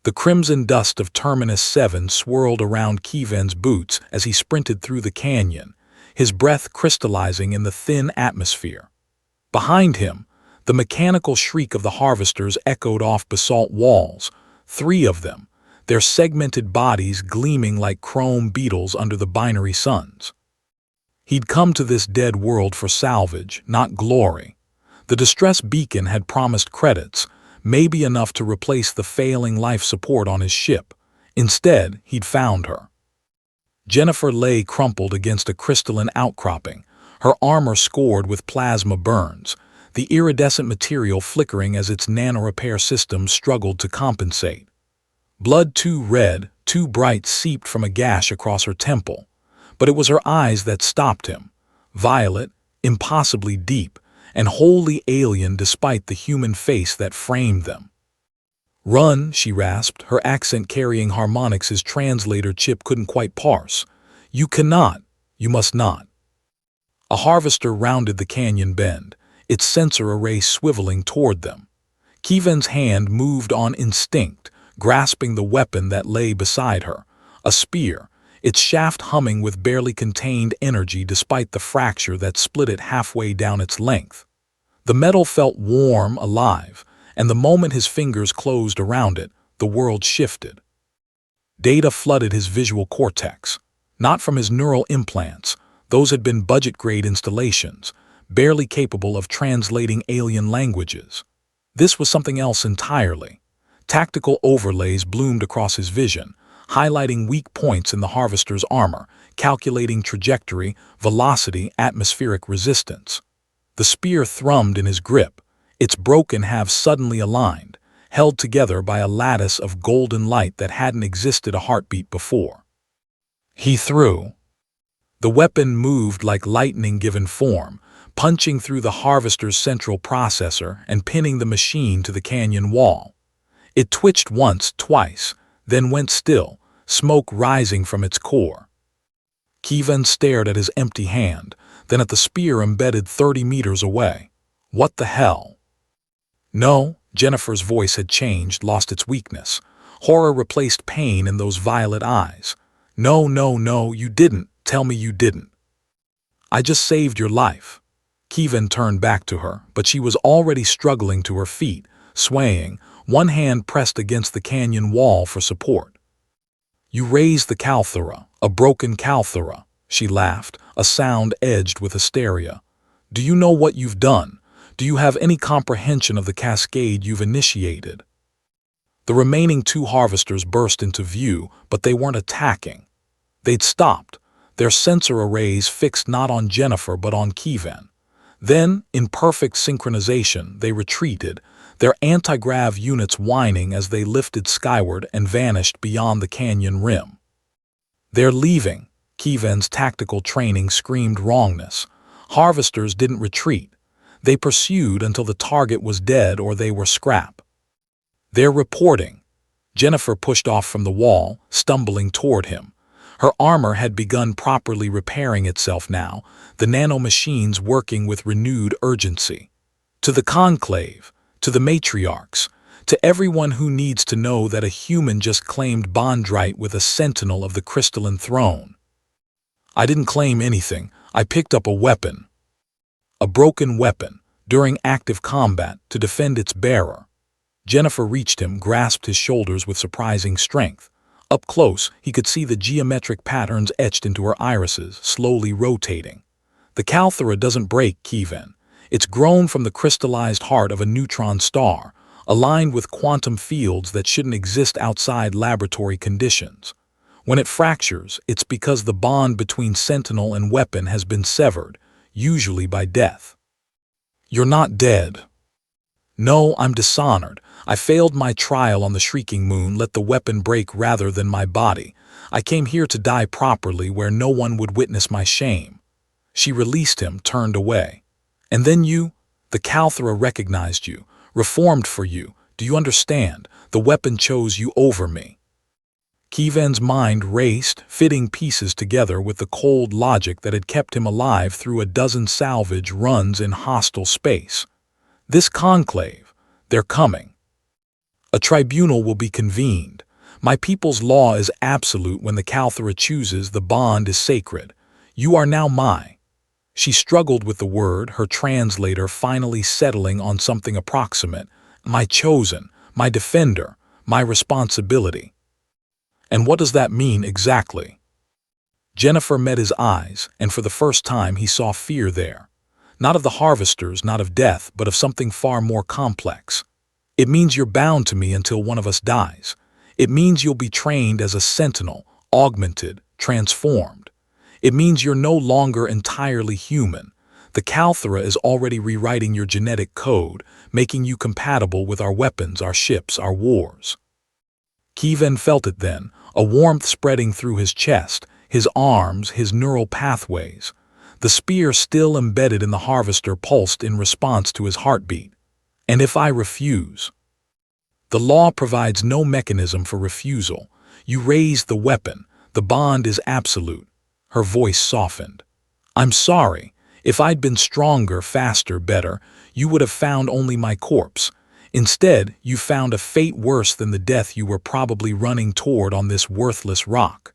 The crimson dust of Terminus 7 swirled around Kievan's boots as he sprinted through the canyon, his breath crystallizing in the thin atmosphere. Behind him, the mechanical shriek of the harvesters echoed off basalt walls, 3 of them, their segmented bodies gleaming like chrome beetles under the binary suns. He'd come to this dead world for salvage, not glory. The distress beacon had promised credits, maybe enough to replace the failing life support on his ship. Instead, he'd found her. Jennifer lay crumpled against a crystalline outcropping, her armor scored with plasma burns, the iridescent material flickering as its nanorepair system struggled to compensate. Blood too red, too bright seeped from a gash across her temple, but it was her eyes that stopped him, violet, impossibly deep, and wholly alien despite the human face that framed them. "Run," she rasped, her accent carrying harmonics his translator chip couldn't quite parse. "You cannot. You must not." A harvester rounded the canyon bend, its sensor array swiveling toward them. Kievan's hand moved on instinct, grasping the weapon that lay beside her, a spear, its shaft humming with barely contained energy despite the fracture that split it halfway down its length. The metal felt warm, alive, and the moment his fingers closed around it, the world shifted. Data flooded his visual cortex, not from his neural implants. Those had been budget-grade installations, barely capable of translating alien languages. This was something else entirely. Tactical overlays bloomed across his vision, highlighting weak points in the harvester's armor, calculating trajectory, velocity, atmospheric resistance. The spear thrummed in his grip, its broken halves suddenly aligned, held together by a lattice of golden light that hadn't existed a heartbeat before. He threw. The weapon moved like lightning given form, punching through the harvester's central processor and pinning the machine to the canyon wall. It twitched once, twice, then went still, smoke rising from its core. Kievan stared at his empty hand, then at the spear embedded 30 meters away. What the hell? No, Jennifer's voice had changed, lost its weakness. Horror replaced pain in those violet eyes. No, no, no, you didn't. Tell me you didn't. I just saved your life. Kievan turned back to her, but she was already struggling to her feet, swaying, one hand pressed against the canyon wall for support. You raised the Calthera, a broken Calthera, she laughed, a sound edged with hysteria. Do you know what you've done? Do you have any comprehension of the cascade you've initiated? The remaining 2 harvesters burst into view, but they weren't attacking. They'd stopped, their sensor arrays fixed not on Jennifer but on Kievan. Then, in perfect synchronization, they retreated, their anti-grav units whining as they lifted skyward and vanished beyond the canyon rim. They're leaving, Kievan's tactical training screamed wrongness. Harvesters didn't retreat. They pursued until the target was dead or they were scrap. They're reporting. Jennifer pushed off from the wall, stumbling toward him. Her armor had begun properly repairing itself now, the nanomachines working with renewed urgency. To the Conclave, to the matriarchs, to everyone who needs to know that a human just claimed bondrite with a sentinel of the crystalline throne. I didn't claim anything. I picked up a weapon. A broken weapon, during active combat, to defend its bearer. Jennifer reached him, grasped his shoulders with surprising strength. Up close, he could see the geometric patterns etched into her irises, slowly rotating. The Calthera doesn't break, Kievan. It's grown from the crystallized heart of a neutron star, aligned with quantum fields that shouldn't exist outside laboratory conditions. When it fractures, it's because the bond between sentinel and weapon has been severed, usually by death. You're not dead. No, I'm dishonored. I failed my trial on the Shrieking Moon, let the weapon break rather than my body. I came here to die properly where no one would witness my shame. She released him, turned away. And then you, the Calthera recognized you, reformed for you. Do you understand? The weapon chose you over me. Kievan's mind raced, fitting pieces together with the cold logic that had kept him alive through a dozen salvage runs in hostile space. This conclave, they're coming. A tribunal will be convened. My people's law is absolute. When the Kalthara chooses, the bond is sacred. You are now my. She struggled with the word, her translator finally settling on something approximate. My chosen, my defender, my responsibility. And what does that mean exactly? Jennifer met his eyes, and for the first time he saw fear there. Not of the harvesters, not of death, but of something far more complex. It means you're bound to me until one of us dies. It means you'll be trained as a sentinel, augmented, transformed. It means you're no longer entirely human. The Kalthara is already rewriting your genetic code, making you compatible with our weapons, our ships, our wars. Kevin felt it then, a warmth spreading through his chest, his arms, his neural pathways. The spear still embedded in the harvester pulsed in response to his heartbeat. And if I refuse? The law provides no mechanism for refusal. You raise the weapon. The bond is absolute. Her voice softened. I'm sorry. If I'd been stronger, faster, better, you would have found only my corpse. Instead, you found a fate worse than the death you were probably running toward on this worthless rock.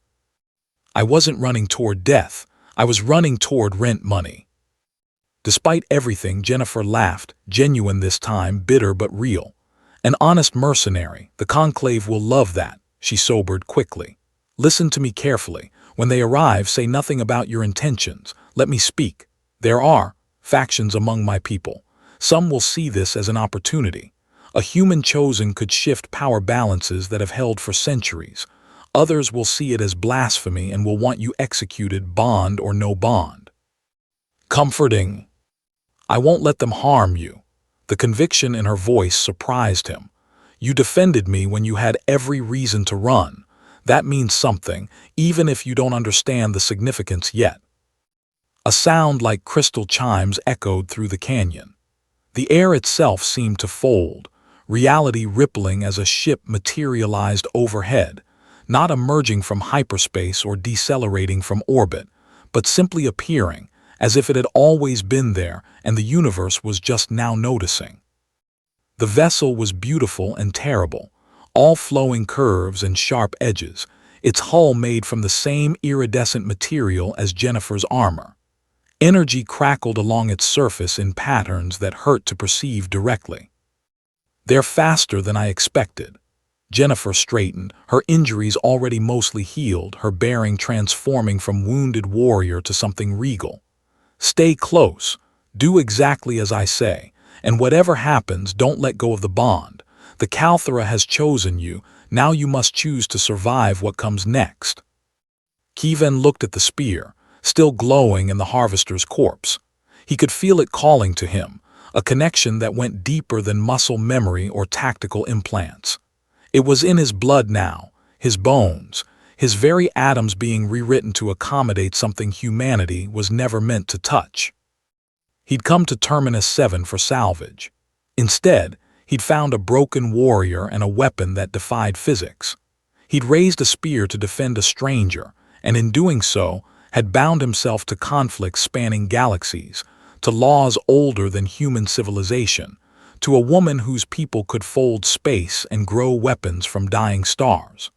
I wasn't running toward death. I was running toward rent money. Despite everything, Jennifer laughed, genuine this time, bitter but real. An honest mercenary. The Conclave will love that. She sobered quickly. Listen to me carefully. When they arrive, say nothing about your intentions. Let me speak. There are factions among my people. Some will see this as an opportunity. A human chosen could shift power balances that have held for centuries. Others will see it as blasphemy and will want you executed, bond or no bond. Comforting. I won't let them harm you. The conviction in her voice surprised him. You defended me when you had every reason to run. That means something, even if you don't understand the significance yet. A sound like crystal chimes echoed through the canyon. The air itself seemed to fold, reality rippling as a ship materialized overhead, not emerging from hyperspace or decelerating from orbit, but simply appearing, as if it had always been there and the universe was just now noticing. The vessel was beautiful and terrible, all flowing curves and sharp edges, its hull made from the same iridescent material as Jennifer's armor. Energy crackled along its surface in patterns that hurt to perceive directly. They're faster than I expected. Jennifer straightened, her injuries already mostly healed, her bearing transforming from wounded warrior to something regal. Stay close, do exactly as I say, and whatever happens, don't let go of the bond. The Kalthara has chosen you, now you must choose to survive what comes next. Kevin looked at the spear, still glowing in the harvester's corpse. He could feel it calling to him, a connection that went deeper than muscle memory or tactical implants. It was in his blood now, his bones, his very atoms being rewritten to accommodate something humanity was never meant to touch. He'd come to Terminus 7 for salvage. Instead, he'd found a broken warrior and a weapon that defied physics. He'd raised a spear to defend a stranger, and in doing so, had bound himself to conflicts spanning galaxies, to laws older than human civilization, to a woman whose people could fold space and grow weapons from dying stars.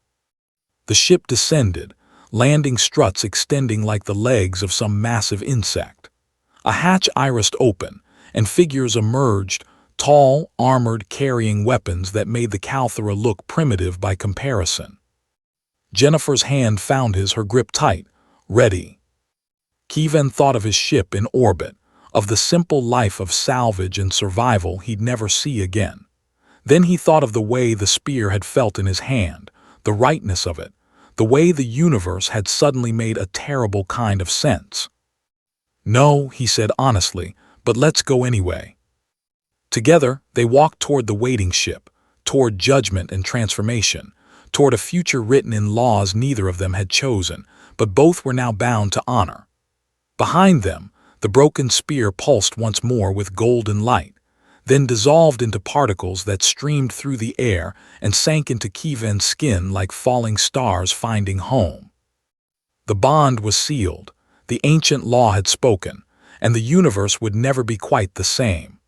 The ship descended, landing struts extending like the legs of some massive insect. A hatch irised open, and figures emerged, tall, armored, carrying weapons that made the Kalthara look primitive by comparison. Jennifer's hand found his, her grip tight, ready. Kevin thought of his ship in orbit, of the simple life of salvage and survival he'd never see again. Then he thought of the way the spear had felt in his hand, the rightness of it, the way the universe had suddenly made a terrible kind of sense. No, he said honestly, but let's go anyway. Together, they walked toward the waiting ship, toward judgment and transformation, toward a future written in laws neither of them had chosen, but both were now bound to honor. Behind them, the broken spear pulsed once more with golden light, then dissolved into particles that streamed through the air and sank into Kevin's skin like falling stars finding home. The bond was sealed, the ancient law had spoken, and the universe would never be quite the same.